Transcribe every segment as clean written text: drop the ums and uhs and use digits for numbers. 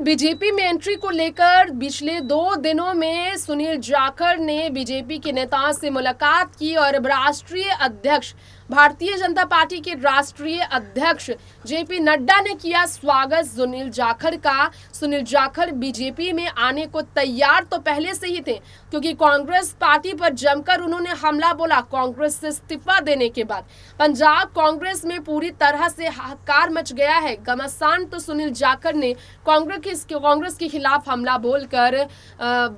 BJP में entry को लेकर पिछले 2 दिनों में सुनील जाखड़ ने बीजेपी के नेताओं से मुलाकात की और अब राष्ट्रीय अध्यक्ष भारतीय जनता पार्टी के राष्ट्रीय अध्यक्ष जेपी नड्डा ने किया स्वागत सुनील जाखड़ का। सुनील जाखड़ बीजेपी में आने को तैयार तो पहले से ही थे, क्योंकि कांग्रेस पार्टी पर जमकर उन्होंने हमला बोला। कांग्रेस से इस्तीफा देने के बाद पंजाब कांग्रेस में पूरी तरह से हाहाकार मच गया है। घमासान तो सुनील जाखड़ ने कांग्रेस के खिलाफ हमला बोलकर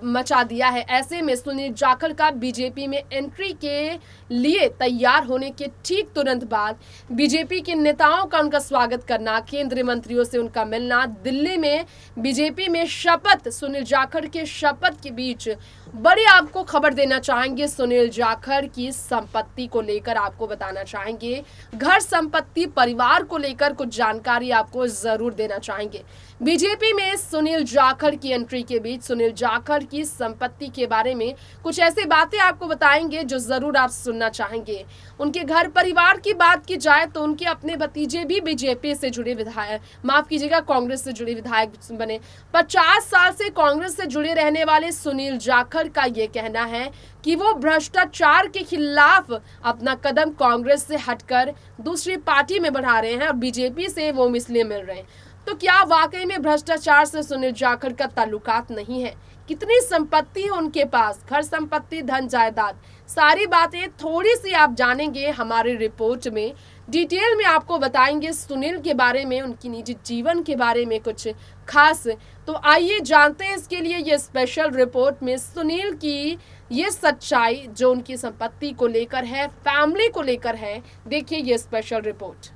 मचा दिया है। ऐसे में सुनील जाखड़ का बीजेपी में एंट्री के लिए तैयार होने के ठीक तुरंत बाद बीजेपी के नेताओं का उनका स्वागत करना, केंद्रीय मंत्रियों से उनका मिलना, दिल्ली में बीजेपी में शपथ, सुनील जाखड़ के शपथ के बीच बड़ी आपको खबर देना चाहेंगे। सुनील जाखड़ की संपत्ति को लेकर आपको बताना चाहेंगे, घर संपत्ति परिवार को लेकर कुछ जानकारी आपको जरूर देना चाहेंगे। बीजेपी में सुनील जाखड़ की एंट्री के बीच सुनील जाखड़ की संपत्ति के बारे में कुछ ऐसी बातें आपको बताएंगे जो जरूर आप सुनना चाहेंगे। उनके घर परिवार की बात की जाए तो उनके अपने भतीजे भी बीजेपी से जुड़े विधायक, माफ कीजिएगा, कांग्रेस से जुड़े विधायक बने। 50 साल से कांग्रेस से जुड़े रहने वाले सुनील जाखड़ का ये कहना है कि वो भ्रष्टाचार के खिलाफ अपना कदम कांग्रेस से हटकर दूसरी पार्टी में बढ़ा रहे हैं और बीजेपी से वो इसलिए मिल रहे हैं। तो क्या वाकई में भ्रष्टाचार से सुनील जाखड़ का ताल्लुकात नहीं है? कितनी संपत्ति है उनके पास, घर संपत्ति, धन जायदाद, सारी बातें थोड़ी सी आप जानेंगे हमारे रिपोर्ट में। डिटेल में आपको बताएंगे सुनील के बारे में, उनकी निजी जीवन के बारे में कुछ खास। तो आइए जानते हैं इसके लिए ये स्पेशल रिपोर्ट में सुनील की ये सच्चाई जो उनकी संपत्ति को लेकर है, फैमिली को लेकर है। देखिए ये स्पेशल रिपोर्ट।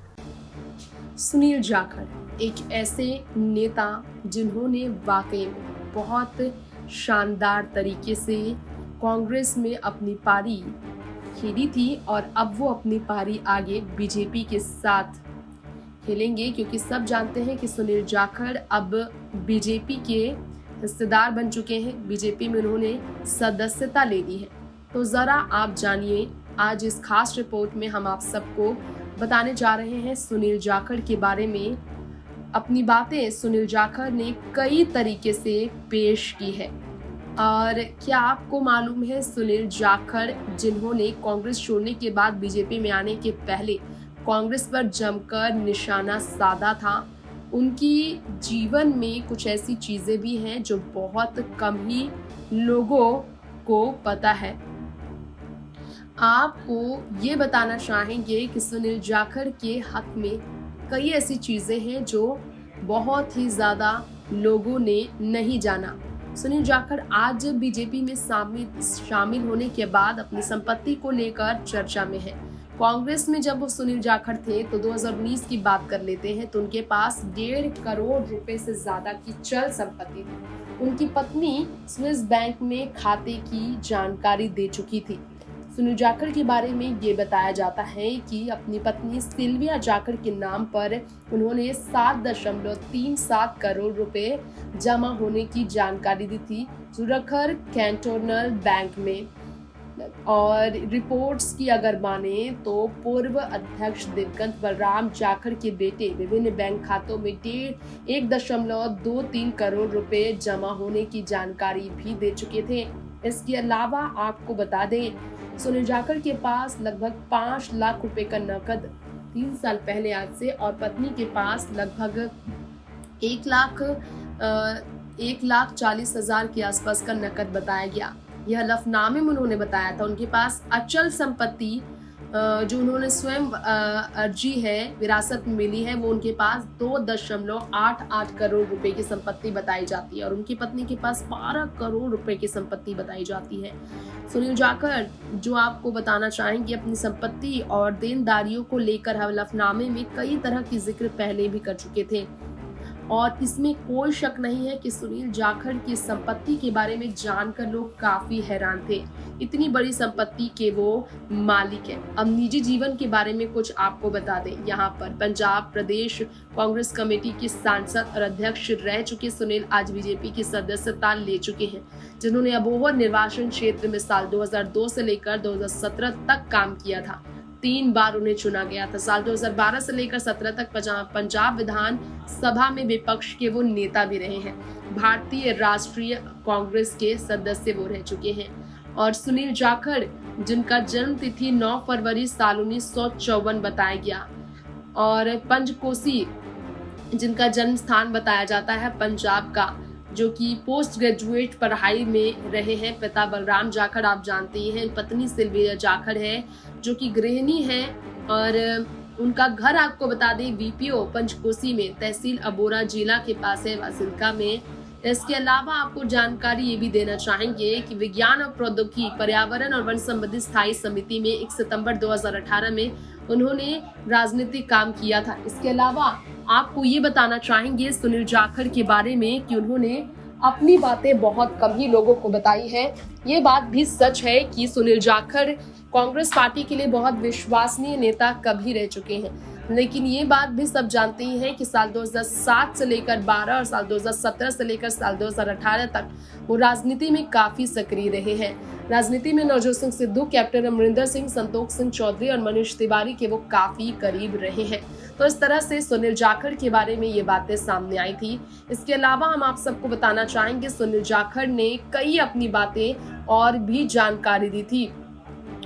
सुनील जाखड़ एक ऐसे नेता जिन्होंने वाकई में बहुत शानदार तरीके से कांग्रेस में अपनी पारी खेली थी और अब वो अपनी पारी आगे बीजेपी के साथ खेलेंगे, क्योंकि सब जानते हैं कि सुनील जाखड़ अब बीजेपी के हिस्सेदार बन चुके हैं। बीजेपी में उन्होंने सदस्यता ले ली है। तो ज़रा आप जानिए, आज इस खास रिपोर्ट में हम आप सबको बताने जा रहे हैं सुनील जाखड़ के बारे में। अपनी बातें सुनील जाखड़ ने कई तरीके से पेश की है। और क्या आपको मालूम है, सुनील जाखड़ जिन्होंने कांग्रेस छोड़ने के बाद बीजेपी में आने के पहले कांग्रेस पर जमकर निशाना साधा था, उनकी जीवन में कुछ ऐसी चीज़ें भी हैं जो बहुत कम ही लोगों को पता है। आपको ये बताना चाहेंगे कि सुनील जाखड़ के हक में कई ऐसी चीज़ें हैं जो बहुत ही ज़्यादा लोगों ने नहीं जाना। सुनील जाखड़ आज बीजेपी में शामिल होने के बाद अपनी संपत्ति को लेकर चर्चा में है। कांग्रेस में जब वो सुनील जाखड़ थे तो 2019 की बात कर लेते हैं तो उनके पास 1.5 करोड़ रुपए से ज़्यादा की चल संपत्ति थी। उनकी पत्नी स्विस बैंक में खाते की जानकारी दे चुकी थी। सुनील जाखड़ के बारे में ये बताया जाता है कि अपनी पत्नी सिल्विया जाखड़ के नाम पर उन्होंने 7.37 करोड़ रुपए जमा होने की जानकारी दी थी जुरखर कैंटोनल बैंक में। और रिपोर्ट्स की अगर माने तो पूर्व अध्यक्ष दिवंगत बलराम जाखड़ के बेटे विभिन्न बैंक खातों में 1.23 करोड़ रुपए जमा होने की जानकारी भी दे चुके थे। इसके अलावा आपको बता दें, सुनील जाखड़ के पास लगभग 5 लाख रुपए का नकद 3 साल पहले आज से, और पत्नी के पास लगभग 1,40,000 के आसपास का नकद बताया गया। यह हलफनामे में उन्होंने बताया था। उनके पास अचल संपत्ति जो उन्होंने स्वयं अर्जी है, विरासत में मिली है, वो उनके पास 2.88 करोड़ रुपए की संपत्ति बताई जाती है और उनकी पत्नी के पास 12 करोड़ रुपए की संपत्ति बताई जाती है। सुनील जाखड़ जो आपको बताना चाहेंगे अपनी संपत्ति और देनदारियों को लेकर हलफनामे में कई तरह की जिक्र पहले भी कर चुके थे और इसमें कोई शक नहीं है कि सुनील जाखड़ की संपत्ति के बारे में जानकर लोग काफी हैरान थे। इतनी बड़ी संपत्ति के वो मालिक है। अब निजी जीवन के बारे में कुछ आपको बता दें। यहाँ पर पंजाब प्रदेश कांग्रेस कमेटी के सांसद और अध्यक्ष रह चुके सुनील आज बीजेपी की सदस्यता ले चुके हैं, जिन्होंने अबोहर निर्वाचन क्षेत्र में साल 2002 से लेकर 2017 तक काम किया था। 3 बार उन्हें चुना गया था। साल 2012 से लेकर 17 तक पंजाब विधान सभा में विपक्ष के वो नेता भी रहे हैं। भारतीय राष्ट्रीय कांग्रेस के सदस्य वो रह चुके हैं। और सुनील जाखड़, जिनका जन्म तिथि 9 फरवरी साल 1954 बताया गया, और पंचकोसी जिनका जन्म स्थान बताया जाता है पंजाब का, जो कि पोस्ट ग्रेजुएट पढ़ाई में रहे हैं। पिता बलराम जाखड़ आप जानते ही हैं, पत्नी सिल्विया जाखड़ है जो कि गृहिणी है, और उनका घर आपको बता दें वीपीओ पंचकोसी में, तहसील अबोरा जिला के पास है, वासिलका में। इसके अलावा आपको जानकारी ये भी देना चाहेंगे कि विज्ञान और प्रौद्योगिकी, पर्यावरण और वन संबंधी स्थायी समिति में 1 सितंबर 2018 में उन्होंने राजनीतिक काम किया था। इसके अलावा आपको ये बताना चाहेंगे सुनील जाखड़ के बारे में कि उन्होंने अपनी बातें बहुत कम ही लोगों को बताई है। ये बात भी सच है कि सुनील जाखड़ कांग्रेस पार्टी के लिए बहुत विश्वसनीय नेता कभी रह चुके हैं, लेकिन ये बात भी सब जानते ही हैं कि साल 2007 से लेकर 12 और साल 2017 से लेकर साल 2018 तक वो राजनीति में काफी सक्रिय रहे हैं। राजनीति में नवजोत सिंह सिद्धू, कैप्टन अमरिंदर सिंह, संतोष सिंह चौधरी और मनीष तिवारी के वो काफी करीब रहे हैं। तो इस तरह से सुनील जाखड़ के बारे में ये बातें सामने आई थी। इसके अलावा हम आप सबको बताना चाहेंगे सुनील जाखड़ ने कई अपनी बातें और भी जानकारी दी थी।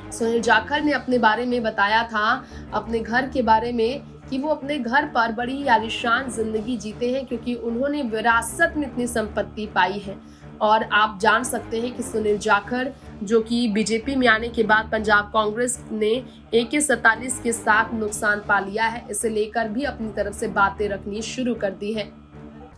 सुनील जाखड़ ने अपने बारे में बताया था, अपने घर के बारे में, कि वो अपने घर पर बड़ी आलीशान जिंदगी जीते हैं क्योंकि उन्होंने विरासत में इतनी संपत्ति पाई है। और आप जान सकते हैं कि सुनील जाखड़ जो कि बीजेपी में आने के बाद पंजाब कांग्रेस ने AK-47 के साथ नुकसान पा लिया है, इसे लेकर भी अपनी तरफ से बातें रखनी शुरू कर दी है।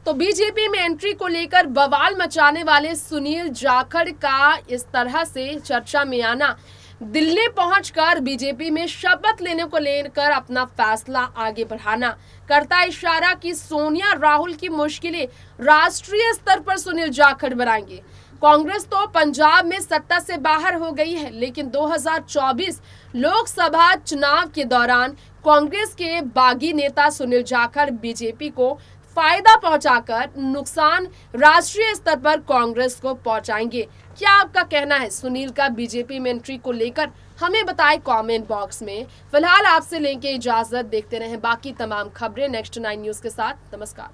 तो बीजेपी में एंट्री को लेकर बवाल मचाने वाले सुनील जाखड़ का इस तरह से चर्चा में आना, दिल्ली पहुंचकर बीजेपी में शपथ लेने को लेकर अपना फैसला आगे बढ़ाना, करता इशारा कि सोनिया राहुल की मुश्किलें राष्ट्रीय स्तर पर सुनील जाखड़ बनाएंगे। कांग्रेस तो पंजाब में सत्ता से बाहर हो गई है, लेकिन 2024 लोकसभा चुनाव के दौरान कांग्रेस के बागी नेता सुनील जाखड़ बीजेपी को फायदा पहुंचाकर नुकसान राष्ट्रीय स्तर पर कांग्रेस को पहुंचाएंगे। क्या आपका कहना है सुनील का बीजेपी में एंट्री को लेकर? हमें बताएं कमेंट बॉक्स में। फिलहाल आपसे लेंगे इजाजत, देखते रहें बाकी तमाम खबरें नेक्स्ट 9 न्यूज के साथ। नमस्कार।